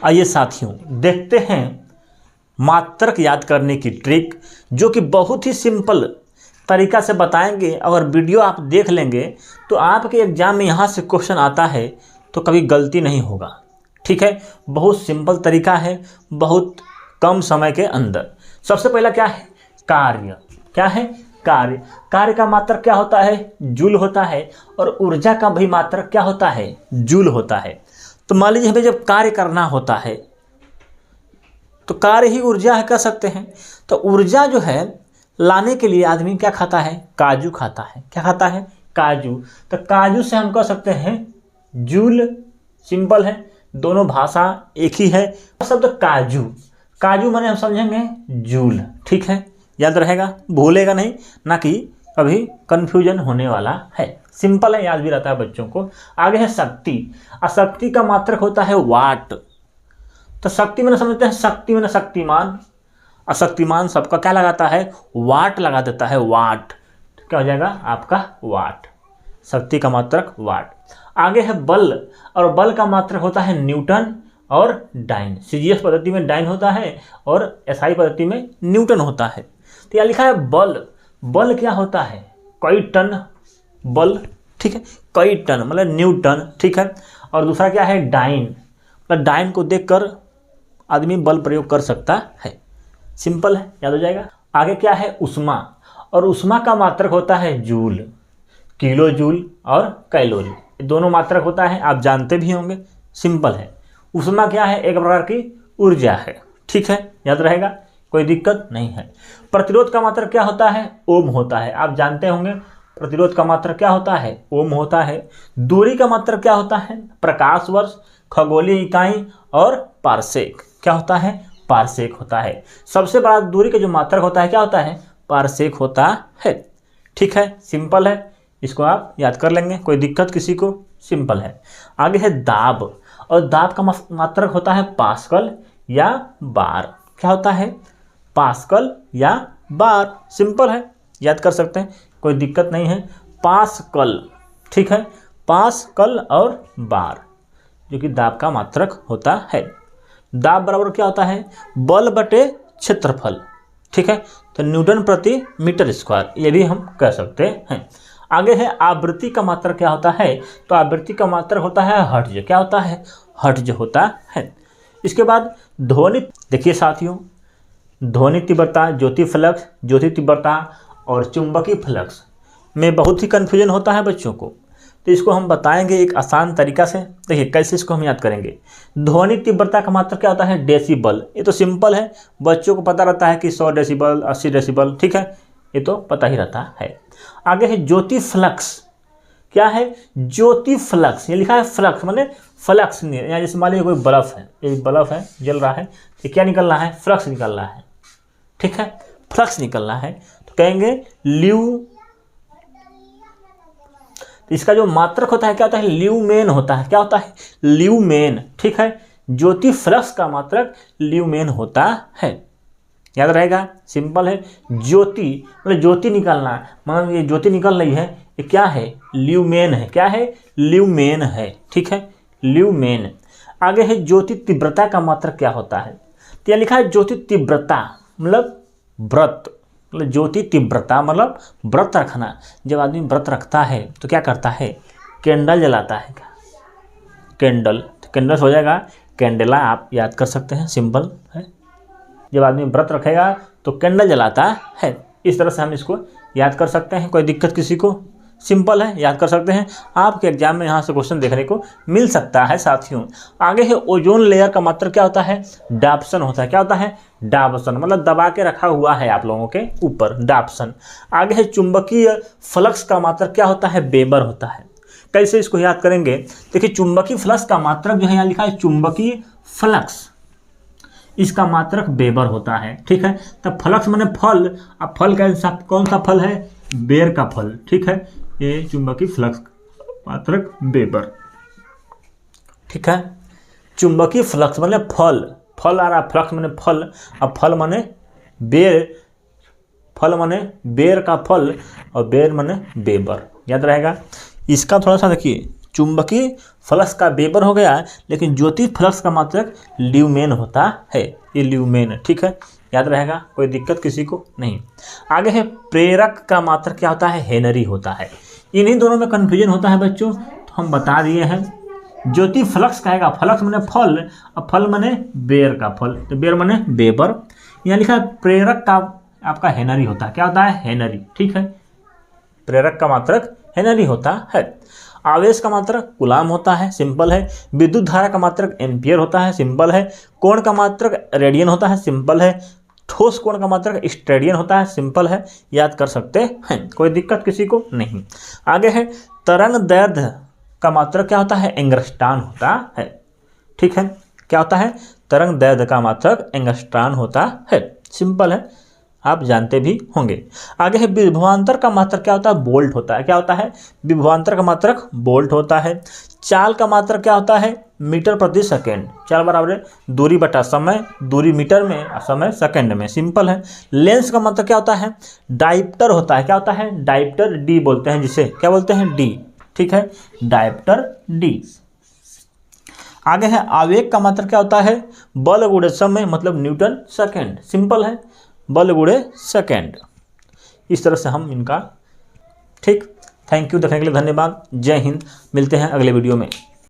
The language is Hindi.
आइए साथियों देखते हैं मात्रक याद करने की ट्रिक, जो कि बहुत ही सिंपल तरीका से बताएंगे। अगर वीडियो आप देख लेंगे तो आपके एग्जाम में यहाँ से क्वेश्चन आता है तो कभी गलती नहीं होगा। ठीक है, बहुत सिंपल तरीका है, बहुत कम समय के अंदर। सबसे पहला क्या है? कार्य। क्या है? कार्य। कार्य का मात्रक क्या होता है? जूल होता है। और ऊर्जा का भी मात्रक क्या होता है? जूल होता है। तो मान लीजिए हमें जब कार्य करना होता है तो कार्य ही ऊर्जा है कह सकते हैं। तो ऊर्जा जो है लाने के लिए आदमी क्या खाता है? काजू खाता है। क्या खाता है? काजू। तो काजू से हम कह सकते हैं जूल। सिंपल है, दोनों भाषा एक ही है। शब्द काजू, काजू माने हम समझेंगे जूल। ठीक है, याद रहेगा, भूलेगा नहीं, ना कि कभी कंफ्यूजन होने वाला है। सिंपल है, याद भी रहता है बच्चों को। आगे है शक्ति। और शक्ति का मात्रक होता है वाट। तो शक्ति मैंने समझते हैं, शक्ति मैंने शक्तिमान। और शक्तिमान सबका क्या लगाता है? वाट लगा देता है, वाट। क्या हो जाएगा आपका? वाट। शक्ति का मात्रक वाट। आगे है बल। और बल का मात्रक होता है न्यूटन और डाइन। सीजीएस पद्धति में डाइन होता है और एसआई पद्धति में न्यूटन होता है। तो यहाँ लिखा है बल। बल क्या होता है? कई टन बल। ठीक है, कई टन मतलब न्यूटन। ठीक है, और दूसरा क्या है? डाइन। मतलब डाइन को देखकर आदमी बल प्रयोग कर सकता है। सिंपल है, याद हो जाएगा। आगे क्या है? उष्मा। और उष्मा का मात्रक होता है जूल। किलो जूल और कैलोरी, दोनों मात्रक होता है, आप जानते भी होंगे। सिंपल है। उष्मा क्या है? एक प्रकार की ऊर्जा है। ठीक है, याद रहेगा, कोई दिक्कत नहीं है। प्रतिरोध का मात्रक क्या होता है? ओम होता है, आप जानते होंगे। प्रतिरोध का मात्रक क्या होता है? ओम होता है। दूरी का मात्रक क्या होता है? प्रकाश वर्ष, खगोलीय इकाई और पारसेक। क्या होता है? पारसेक होता है। सबसे बड़ा दूरी का जो मात्रक होता है क्या होता है? पारसेक होता है। ठीक है, सिंपल है, इसको आप याद कर लेंगे, कोई दिक्कत किसी को? सिंपल है। आगे है दाब। और दाब का मात्रक होता है पास्कल या बार। क्या होता है? पास्कल या बार। सिंपल है, याद कर सकते हैं, कोई दिक्कत नहीं है। पास्कल। ठीक है, पास्कल और बार, जो कि दाब का मात्रक होता है। दाब बराबर क्या होता है? बल बटे क्षेत्रफल। ठीक है, तो न्यूटन प्रति मीटर स्क्वायर, ये भी हम कह सकते हैं। आगे है आवृत्ति का मात्रक क्या होता है? तो आवृत्ति का मात्रक होता है हर्ट्ज। क्या होता है? हर्ट्ज होता है। इसके बाद ध्वनि। देखिए साथियों, ध्वनि तीव्रता, ज्योति फ्लक्स, ज्योति तीव्रता और चुंबकीय फ्लक्स में बहुत ही कन्फ्यूजन होता है बच्चों को। तो इसको हम बताएंगे एक आसान तरीका से। देखिए कैसे इसको हम याद करेंगे। ध्वनि तीव्रता का मात्रक क्या होता है? डेसिबल। ये तो सिंपल है, बच्चों को पता रहता है कि 100 डेसिबल, 80 डेसिबल। ठीक है, ये तो पता ही रहता है। आगे है ज्योति फ्लक्स। क्या है? ज्योति फ्लक्स। ये लिखा है फ्लक्स, माने फ्लक्स। यहाँ जैसे मान लीजिए कोई बल्ब है, ये बल्ब है, जल रहा है, ये क्या निकल रहा है? फ्लक्स निकल रहा है। ठीक है, फ्लक्स निकल रहा है, तो कहेंगे ल्यू। तो इसका जो मात्रक होता है क्या होता है? ल्यूमेन होता है। क्या होता है? ल्यूमेन। ठीक है, ज्योति फ्लक्स का मात्रक ल्यूमेन होता है, याद रहेगा। सिंपल है। ज्योति मतलब ज्योति निकलना, मतलब ये ज्योति निकल रही है, ये क्या है? ल्यूमेन है। क्या है? ल्यूमेन है। ठीक है, ल्यूमेन। आगे है ज्योति तीव्रता का मात्रक क्या होता है? तो यह लिखा है ज्योति तीव्रता मतलब व्रत। मतलब ज्योति तीव्रता मतलब व्रत रखना। जब आदमी व्रत रखता है तो क्या करता है? कैंडल जलाता है। कैंडल, तो कैंडल हो जाएगा कैंडेला, आप याद कर सकते हैं। सिंपल है, जब आदमी व्रत रखेगा तो कैंडल जलाता है। इस तरह से हम इसको याद कर सकते हैं, कोई दिक्कत किसी को? सिंपल है, याद कर सकते हैं। आपके एग्जाम में यहाँ से क्वेश्चन देखने को मिल सकता है साथियों। आगे है ओजोन लेयर का मात्रक क्या होता है? डाप्सन होता है। क्या होता है? डाप्सन मतलब दबा के रखा हुआ है आप लोगों के ऊपर, डाप्सन। आगे है चुंबकीय फ्लक्स का मात्रक क्या होता है? वेबर होता है। कैसे इसको याद करेंगे? देखिए चुंबकीय फ्लक्स का मात्रक जो है यहाँ लिखा है चुंबकीय फ्लक्स, इसका मात्रक वेबर होता है। ठीक है, तब फ्लक्स माने फल। अब फल का कौन सा फल है? बेर का फल। ठीक है, ये चुंबकीय फ्लक्स मात्रक वेबर। ठीक है, चुंबकीय फ्लक्स माने फल, फल आ रहा, फ्लक्स माने फल, अब फल माने बेर, फल माने बेर का फल और बेर माने वेबर, याद रहेगा। इसका थोड़ा सा देखिए, चुंबकीय फ्लक्स का वेबर हो गया, लेकिन ज्योति फ्लक्स का मात्रक ल्यूमेन होता है। ये ल्यूमेन है, ठीक है, याद रहेगा, कोई दिक्कत किसी को नहीं। आगे है प्रेरक का मात्रक क्या होता है, हेनरी होता है। इन्हीं दोनों में कन्फ्यूजन होता है बच्चों, तो हम बता दिए हैं। ज्योति फ्लक्स कहेगा, फ्लक्स माने फल, और फल माने बेर का फल, तो बेर माने वेबर। यहाँ लिखा है प्रेरक का आपका हेनरी होता है, क्या होता है, हेनरी, ठीक है। प्रेरक का मात्रक हेनरी होता है। आवेश का मात्रक कूलाम होता है, सिंपल है। विद्युत धारा का मात्रक एम्पियर होता है, सिंपल है। कोण का मात्रक रेडियन होता है, सिंपल है। ठोस कोण का मात्रक स्टेडियन होता है, सिंपल है, याद कर सकते हैं, कोई दिक्कत किसी को नहीं। आगे है तरंग दैर्ध्य का मात्रक क्या होता है, एंगस्ट्रॉन होता है, ठीक है। क्या होता है, तरंग दैर्ध्य का मात्रक एंगस्ट्रॉन होता है, सिंपल है, आप जानते भी होंगे। आगे है विभवांतर का मात्रक क्या होता है, वोल्ट होता है, क्या होता है, विभवांतर का मात्रक वोल्ट होता है। चाल का मात्रक क्या होता है, मीटर प्रति सेकेंड। चाल बराबर है दूरी बटा समय, दूरी मीटर में, समय सेकंड में, सिंपल है। लेंस का मात्रक क्या होता है, डायप्टर होता है, क्या होता है, डायप्टर, डी बोलते हैं जिसे, क्या बोलते हैं, डी, ठीक है, डायप्टर डी। आगे है आवेग का मात्रक क्या होता है, बल गुणे समय, मतलब न्यूटन सेकेंड, सिंपल है, बल गुणे सेकेंड। इस तरह से हम इनका, ठीक। थैंक यू, देखने के लिए धन्यवाद। जय हिंद, मिलते हैं अगले वीडियो में।